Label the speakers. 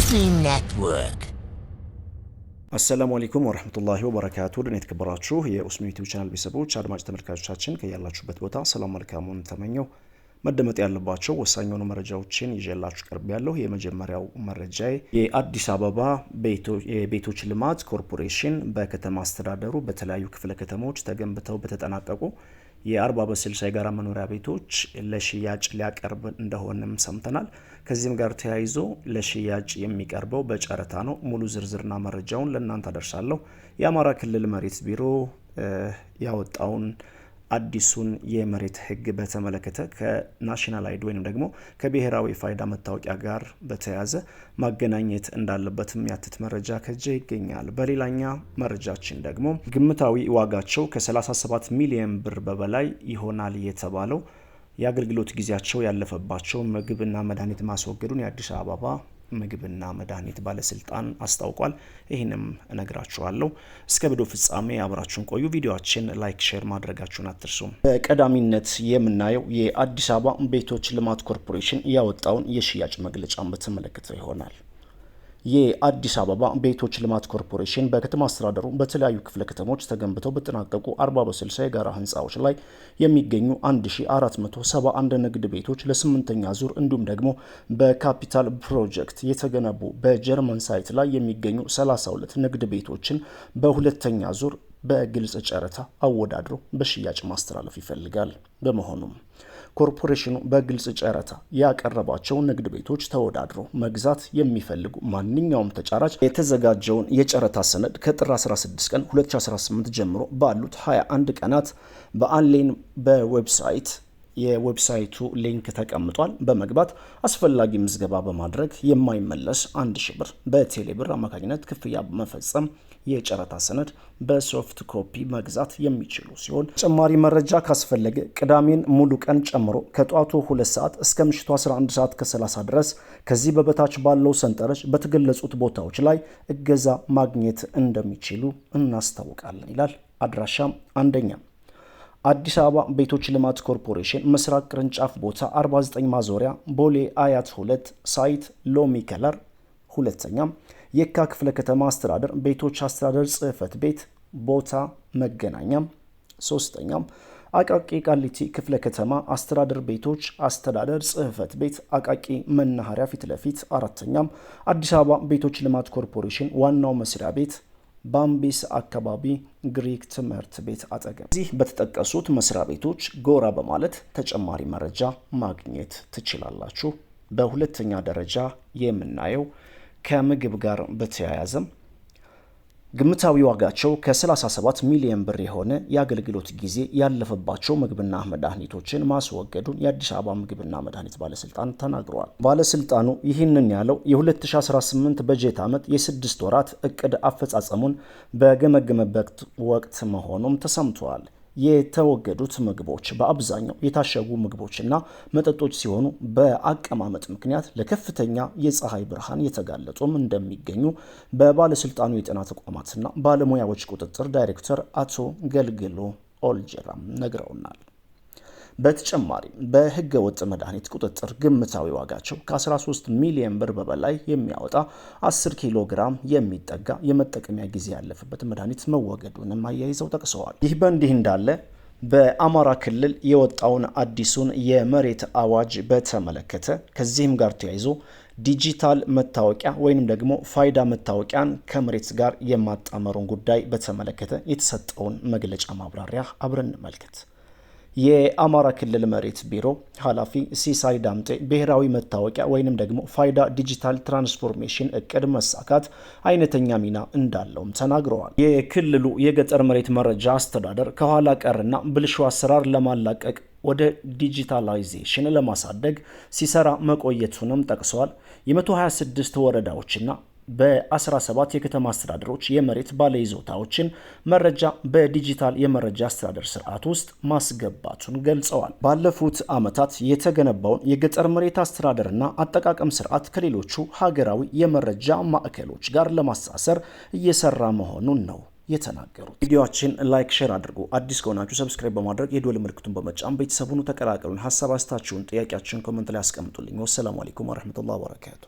Speaker 1: Muslim Network.
Speaker 2: አሰላሙ አለይኩም ወራህመቱላሂ ወበረካቱ። ድን የተከበራችሁ የኡስሚ ዩቲዩብ ቻናል ቤተሰቦች አድማጭ ተመልካቾቻችን ከያላችሁበት ቦታ ሰላም መልካሙን ተመኘው። መደመጥ ያለባቸው ወሳኝ የሆኑ መረጃዎችን ይዤላችሁ ቀርብ ያለሁ። የመጀመሪያው መረጃዬ የአዲስ አበባ የቤቶች ልማት ኮርፖሬሽን በከተማ አስተዳደሩ በተለያዩ ክፍለ ከተሞች ተገንብተው በተጠናቀቁ የ40 በ60 የጋራ መኖሪያ ቤቶች ለሽያጭ ሊያቀርብ እንደሆነም ሰምተናል። ከዚህም ጋር ተያይዞ ለሽያጭ የሚቀርበው በጨረታ ነው። ሙሉ ዝርዝርና መረጃውን ለእናንተ አደርሳለሁ። የአማራ ክልል መሬት ቢሮ ያወጣውን አዲሱን የመሬት ሕግ በተመለከተ ከናሽናል አይዲ ወይም ደግሞ ከብሔራዊ ፋይዳ መታወቂያ ጋር በተያያዘ ማገናኘት እንዳለበትም ያትት መረጃ ከጄ ይገኛል። በሌላኛ መረጃችን ደግሞ ግምታዊ ዋጋቸው ከ37 ሚሊዮን ብር በላይ ይሆናል የተባለው የአገልግሎት ጊዜያቸው ያለፈባቸው ምግብና መድኃኒት ማስወገዱን የአዲስ አበባ ምግብና መድኃኒት ባለስልጣን አስታውቋል። ይህንም እነግራችኋለሁ። እስከ ቪዲዮ ፍጻሜ አብራችሁን ቆዩ። ቪዲዮአችን ላይክ፣ ሼር ማድረጋችሁን አትርሱ። በቀዳሚነት የምናየው የአዲስ አበባ ቤቶች ልማት ኮርፖሬሽን ያወጣውን የሽያጭ መግለጫን በተመለከተ ይሆናል። የአዲስ አበባ ቤቶች ልማት ኮርፖሬሽን በከተማ አስተዳደሩ በተለያዩ ክፍለ ከተሞች ተገንብተው በተጠናቀቁ 40 በ60 የጋራ ህንፃዎች ላይ የሚገኙ 1471 ንግድ ቤቶች ለ8ኛ ዙር እንዲሁም ደግሞ በካፒታል ፕሮጀክት የተገነቡ በጀርመን ሳይት ላይ የሚገኙ 32 ንግድ ቤቶችን በሁለተኛ ዙር በግልጽ ጨረታ አወዳድሮ በሽያጭ ማስተላለፍ ይፈልጋል። በመሆኑም ኮርፖሬሽኑ በግልጽ ጨረታ ያቀረባቸው ንግድ ቤቶች ተወዳድሮ መግዛት የሚፈልጉ ማንኛውም ተጫራች የተዘጋጀውን የጨረታ ሰነድ ከጥር 16 ቀን 2018 ጀምሮ ባሉት 21 ቀናት በአንላይን በዌብሳይት የዌብሳይቱ ሊንክ ተቀምጧል በመግባት አስፈላጊ ምዝገባ በማድረግ የማይመለስ 1000 ብር በቴሌ ብር አማካኝነት ክፍያ በመፈጸም የጨረታ ሰነድ በሶፍት ኮፒ መግዛት የሚችሉ ሲሆን ተጨማሪ መረጃ ካስፈለገ ቅዳሜን ሙሉ ቀን ጨምሮ ከጧቱ 2 ሰዓት እስከ ምሽቱ 11 ሰዓት ከ30 ድረስ ከዚህ በበታች ባለው ሰንጠረዥ በተገለጹት ቦታዎች ላይ እገዛ ማግኘት እንደሚችሉ እናስታውቃለን ይላል። አድራሻም አንደኛ አዲስ አበባ ቤቶች ልማት ኮርፖሬሽን ምስራቅ ቅርንጫፍ ቦታ 49 ማዞሪያ ቦሌ አያት 2 ሳይት ሎሚ ከለር። ሁለተኛ የካ ክፍለ ከተማ አስተዳደር ቤቶች አስተዳደር ጽህፈት ቤት ቦታ መገናኛ። ሶስተኛ አቃቂ ቃሊቲ ክፍለ ከተማ አስተዳደር ቤቶች አስተዳደር ጽህፈት ቤት አቃቂ መናኸሪያ ፊት ለፊት። አራተኛ አዲስ አበባ ቤቶች ልማት ኮርፖሬሽን ዋናው መስሪያ ቤት ባምቢስ አካባቢ ግሪክ ትምህርት ቤት አጠገብ። እዚህ በተጠቀሱት መስሪያ ቤቶች ጎራ በማለት ተጨማሪ መረጃ ማግኘት ትችላላችሁ። በሁለተኛ ደረጃ የምናየው ከምግብ ጋር በተያያዘ ግምታዊ ዋጋቸው ከ37 ሚሊዮን ብር የሆነ የአገልግሎት ጊዜ ያለፈባቸው ምግብና መድኃኒቶችን ማስወገዱን የአዲስ አበባ ምግብና መድኃኒት ባለስልጣን ተናግረዋል። ባለስልጣኑ ይህንን ያለው የ2018 በጀት ዓመት የ6 ወራት እቅድ አፈጻጸሙን በገመገመበት ወቅት መሆኑም ተሰምተዋል። የተወገዱት ምግቦች በአብዛኛው የታሸጉ ምግቦችና መጠጦች ሲሆኑ በአቀማመጥ ምክንያት ለከፍተኛ የፀሐይ ብርሃን የተጋለጡም እንደሚገኙ በባለስልጣኑ የጤና ተቋማትና ባለሙያዎች ቁጥጥር ዳይሬክተር አቶ ገልግሎ ኦልጀራም ነግረውናል። በተጨማሪም በህገ ወጥ መድኃኒት ቁጥጥር ግምታዊ ዋጋቸው ከ13 ሚሊዮን ብር በላይ የሚያወጣ 10 ኪሎ ግራም የሚጠጋ የመጠቀሚያ ጊዜ ያለፈበት መድኃኒት መወገዱንም አያይዘው ጠቅሰዋል። ይህ በእንዲህ እንዳለ በአማራ ክልል የወጣውን አዲሱን የመሬት አዋጅ በተመለከተ ከዚህም ጋር ተያይዞ ዲጂታል መታወቂያ ወይንም ደግሞ ፋይዳ መታወቂያን ከመሬት ጋር የማጣመሩን ጉዳይ በተመለከተ የተሰጠውን መግለጫ ማብራሪያ አብረን እንመልከት። የአማራ ክልል መሬት ቢሮ ኃላፊ ሲሳይ ዳምጤ ብሔራዊ መታወቂያ ወይንም ደግሞ ፋይዳ ዲጂታል ትራንስፎርሜሽን እቅድ መሳካት አይነተኛ ሚና እንዳለውም ተናግረዋል። የክልሉ የገጠር መሬት መረጃ አስተዳደር ከኋላ ቀርና ብልሹ አሰራር ለማላቀቅ ወደ ዲጂታላይዜሽን ለማሳደግ ሲሰራ መቆየቱንም ጠቅሰዋል። የ126 ወረዳዎችና በ17 የከተማ አስተዳደሮች የመሬት ባለይዞታዎችን መረጃ በዲጂታል የመረጃ አስተዳደር ስርዓት ውስጥ ማስገባቱን ገልጸዋል። ባለፉት ዓመታት የተገነባውን የገጠር መሬት አስተዳደርና አጠቃቀም ስርዓት ከሌሎቹ ሀገራዊ የመረጃ ማዕከሎች ጋር ለማሳሰር እየሰራ መሆኑን ነው የተናገሩት። ቪዲዮአችን ላይክ ሼር አድርጉ። አዲስ ከሆናችሁ ሰብስክራይብ በማድረግ የደወል ምልክቱን በመጫን ቤተሰቡን ተቀላቀሉን። ሐሳብ አስተያየታችሁን፣ ጥያቄያችሁን ኮሜንት ላይ አስቀምጡልኝ። ወሰላሙ አለይኩም ወራህመቱላሂ ወበረካቱ።